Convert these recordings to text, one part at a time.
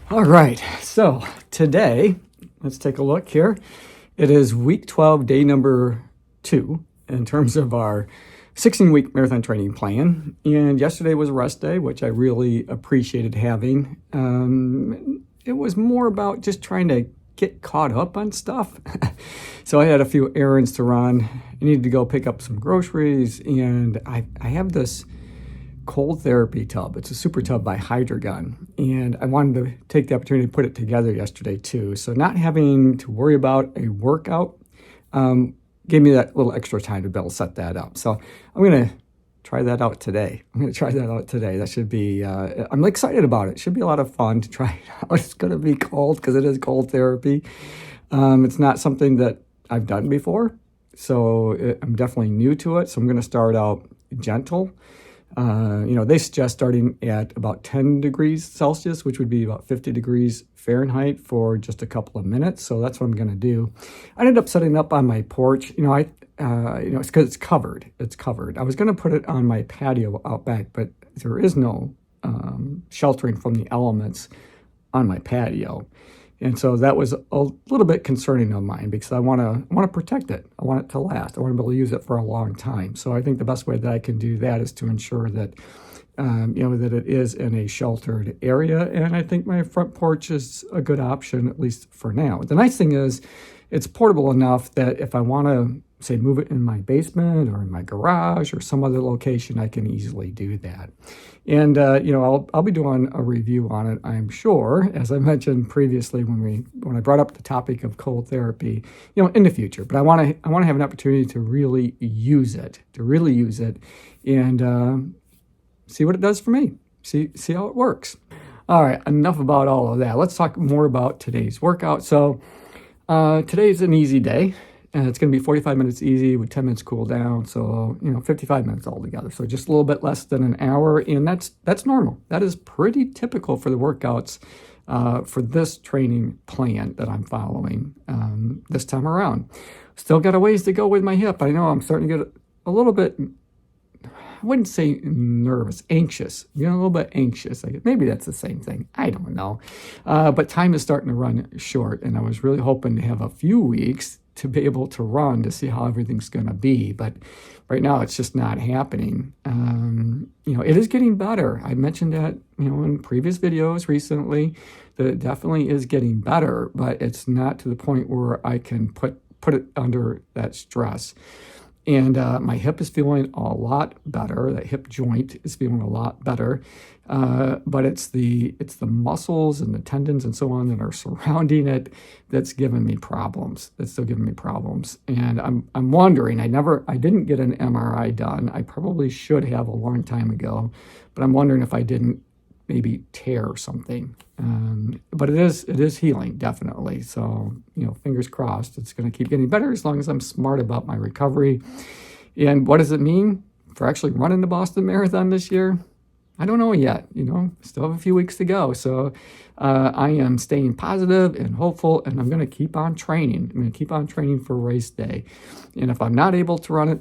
All right, so today, let's take a look here. It is week 12, day number 2 in terms of our 16-week marathon training plan. And yesterday was a rest day, which I really appreciated having. It was more about just trying to get caught up on stuff. So I had a few errands to run. I needed to go pick up some groceries, and I have this cold therapy tub. It's a super tub by Hydragun, and I wanted to take the opportunity to put it together yesterday too. So not having to worry about a workout gave me that little extra time to be able to set that up. So I'm going to try that out today. That should be, I'm excited about it. It should be a lot of fun to try it out. It's going to be cold because it is cold therapy. It's not something that I've done before, so I'm definitely new to it. So I'm going to start out gentle. They suggest starting at about 10 degrees Celsius, which would be about 50 degrees Fahrenheit for just a couple of minutes. So that's what I'm going to do. I ended up setting up on my porch. It's because it's covered. It's covered. I was going to put it on my patio out back, but there is no sheltering from the elements on my patio. And so that was a little bit concerning of mine because I want to protect it. I want it to last. I want to be able to use it for a long time. So I think the best way that I can do that is to ensure that that it is in a sheltered area. And I think my front porch is a good option, at least for now. The nice thing is it's portable enough that if I want to, say, move it in my basement or in my garage or some other location, I can easily do that. And, I'll be doing a review on it, I'm sure, as I mentioned previously when I brought up the topic of cold therapy, in the future. But I want to have an opportunity to really use it, and see what it does for me, see how it works. All right, enough about all of that. Let's talk more about today's workout. So today's an easy day. And it's going to be 45 minutes easy with 10 minutes cool down. So, 55 minutes altogether. So just a little bit less than an hour. And that's normal. That is pretty typical for the workouts for this training plan that I'm following this time around. Still got a ways to go with my hip. I know I'm starting to get a little bit, I wouldn't say nervous, anxious. A little bit anxious. Maybe that's the same thing. I don't know. But time is starting to run short. And I was really hoping to have a few weeks to be able to run to see how everything's going to be. But right now it's just not happening. It is getting better. I mentioned that, in previous videos recently, that it definitely is getting better, but it's not to the point where I can put it under that stress. And my hip is feeling a lot better. That hip joint is feeling a lot better. But it's the muscles and the tendons and so on that are surrounding it that's giving me problems. That's still giving me problems. And I'm wondering, I didn't get an MRI done. I probably should have a long time ago, but I'm wondering if I didn't maybe tear something. But it is healing, definitely. So, fingers crossed, it's going to keep getting better as long as I'm smart about my recovery. And what does it mean for actually running the Boston Marathon this year? I don't know yet, still have a few weeks to go. So I am staying positive and hopeful, and I'm going to keep on training. I'm going to keep on training for race day. And if I'm not able to run it,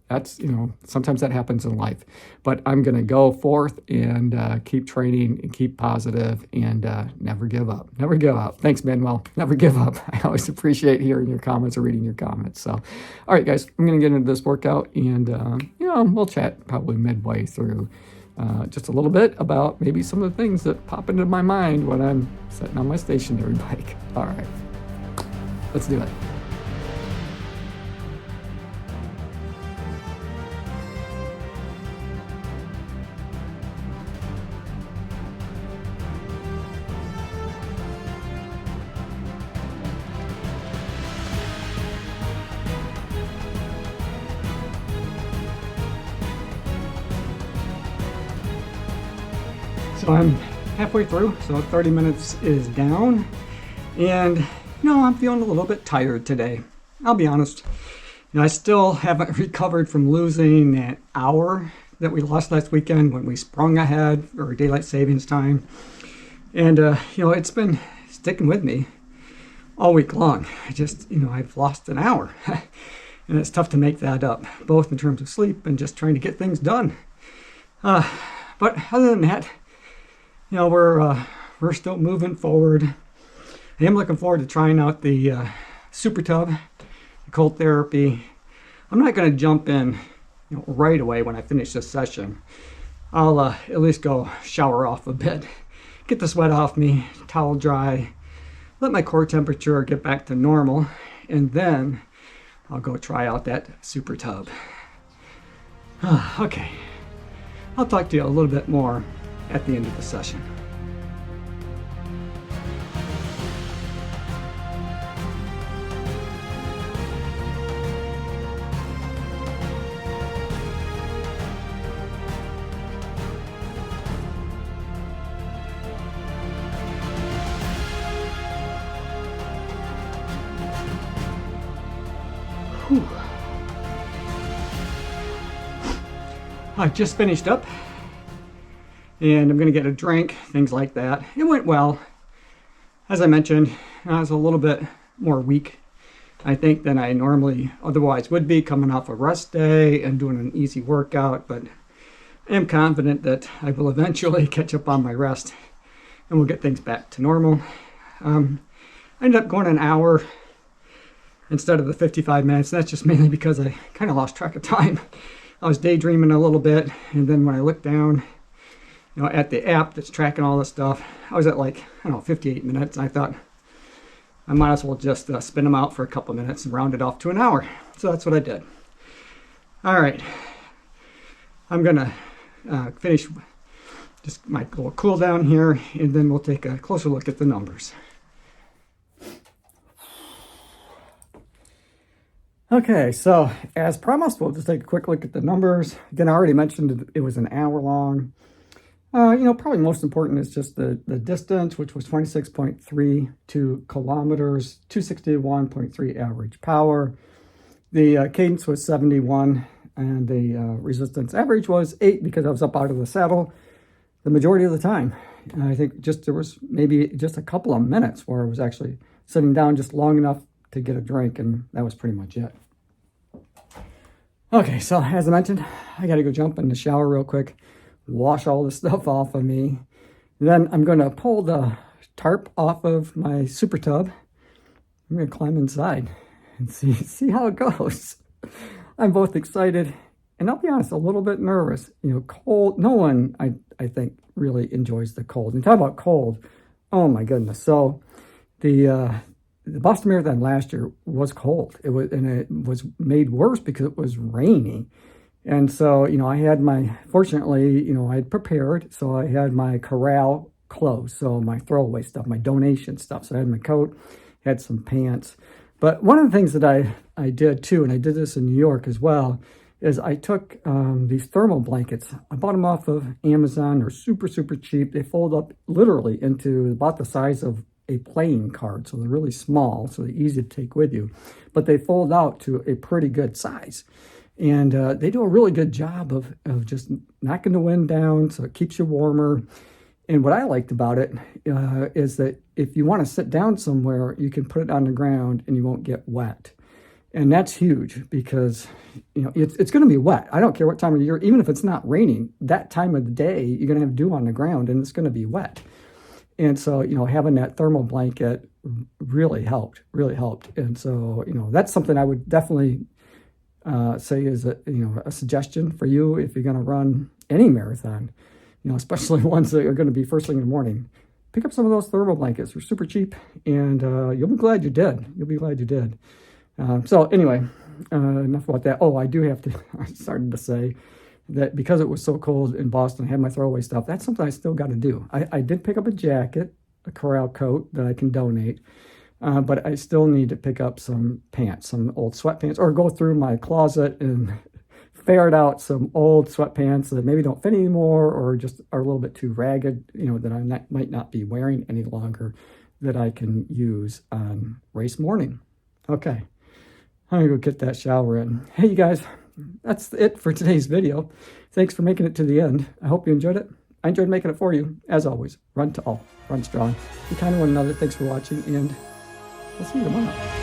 that's, sometimes that happens in life. But I'm going to go forth and keep training and keep positive and never give up. Never give up. Thanks, Manuel. Never give up. I always appreciate hearing your comments or reading your comments. So, all right, guys, I'm going to get into this workout, and, we'll chat probably midway through just a little bit about maybe some of the things that pop into my mind when I'm sitting on my stationary bike. All right, let's do it. So I'm halfway through, so 30 minutes is down, and I'm feeling a little bit tired today. I'll be honest. I still haven't recovered from losing that hour that we lost last weekend when we sprung ahead for daylight savings time. And, it's been sticking with me all week long. I've lost an hour. And it's tough to make that up, both in terms of sleep and just trying to get things done. But other than that, we're we're still moving forward. I am looking forward to trying out the super tub, the cold therapy. I'm not going to jump in right away when I finish this session. I'll at least go shower off a bit, get the sweat off me, towel dry, let my core temperature get back to normal, and then I'll go try out that super tub. Okay, I'll talk to you a little bit more at the end of the session. Whew. I just finished up and I'm going to get a drink, things like that. It went well. As I mentioned, I was a little bit more weak, I think, than I normally otherwise would be coming off a rest day and doing an easy workout, but I am confident that I will eventually catch up on my rest and we'll get things back to normal. I ended up going an hour instead of the 55 minutes. That's just mainly because I kind of lost track of time. I was daydreaming a little bit, and then when I looked down, at the app that's tracking all this stuff, I was at like, I don't know, 58 minutes, and I thought I might as well just spin them out for a couple minutes and round it off to an hour. So that's what I did. All right, I'm gonna finish just my little cool down here, and then we'll take a closer look at the numbers. Okay, so as promised, we'll just take a quick look at the numbers. Again, I already mentioned it was an hour long. Probably most important is just the distance, which was 26.32 kilometers, 261.3 average power. The cadence was 71, and the resistance average was 8 because I was up out of the saddle the majority of the time. And I think there was maybe just a couple of minutes where I was actually sitting down just long enough to get a drink, and that was pretty much it. Okay, so as I mentioned, I got to go jump in the shower real quick, wash all this stuff off of me. Then I'm going to pull the tarp off of my super tub. I'm going to climb inside and see how it goes. I'm both excited and, I'll be honest, a little bit nervous. Cold. No one, I think, really enjoys the cold. And talk about cold. Oh my goodness. So the Boston Marathon last year was cold. It was made worse because it was rainy. And so, I had fortunately, I had prepared. So I had my corral clothes. So my throwaway stuff, my donation stuff. So I had my coat, had some pants. But one of the things that I did too, and I did this in New York as well, is I took these thermal blankets. I bought them off of Amazon. They're super, super cheap. They fold up literally into about the size of a playing card, so they're really small, so they're easy to take with you, but they fold out to a pretty good size, and they do a really good job of just knocking the wind down, so it keeps you warmer. And what I liked about it is that if you want to sit down somewhere, you can put it on the ground and you won't get wet, and that's huge because it's going to be wet. I don't care what time of year, even if it's not raining, that time of the day you're going to have dew on the ground and it's going to be wet. And so, having that thermal blanket really helped. And so, that's something I would definitely say is a suggestion for you if you're going to run any marathon, especially ones that are going to be first thing in the morning. Pick up some of those thermal blankets. They're super cheap, and you'll be glad you did. So anyway, enough about that. Oh, I do have to, I started to say that because it was so cold in Boston, I had my throwaway stuff. That's something I still got to do. I did pick up a jacket, a corral coat that I can donate, but I still need to pick up some pants, some old sweatpants, or go through my closet and ferret out some old sweatpants that maybe don't fit anymore or just are a little bit too ragged, that I might not be wearing any longer, that I can use on race morning. Okay, I'm going to go get that shower in. Hey, you guys. That's it for today's video. Thanks for making it to the end. I hope you enjoyed it. I enjoyed making it for you. As always, run to all, run strong, be kind to one another. Thanks for watching, and I'll see you tomorrow.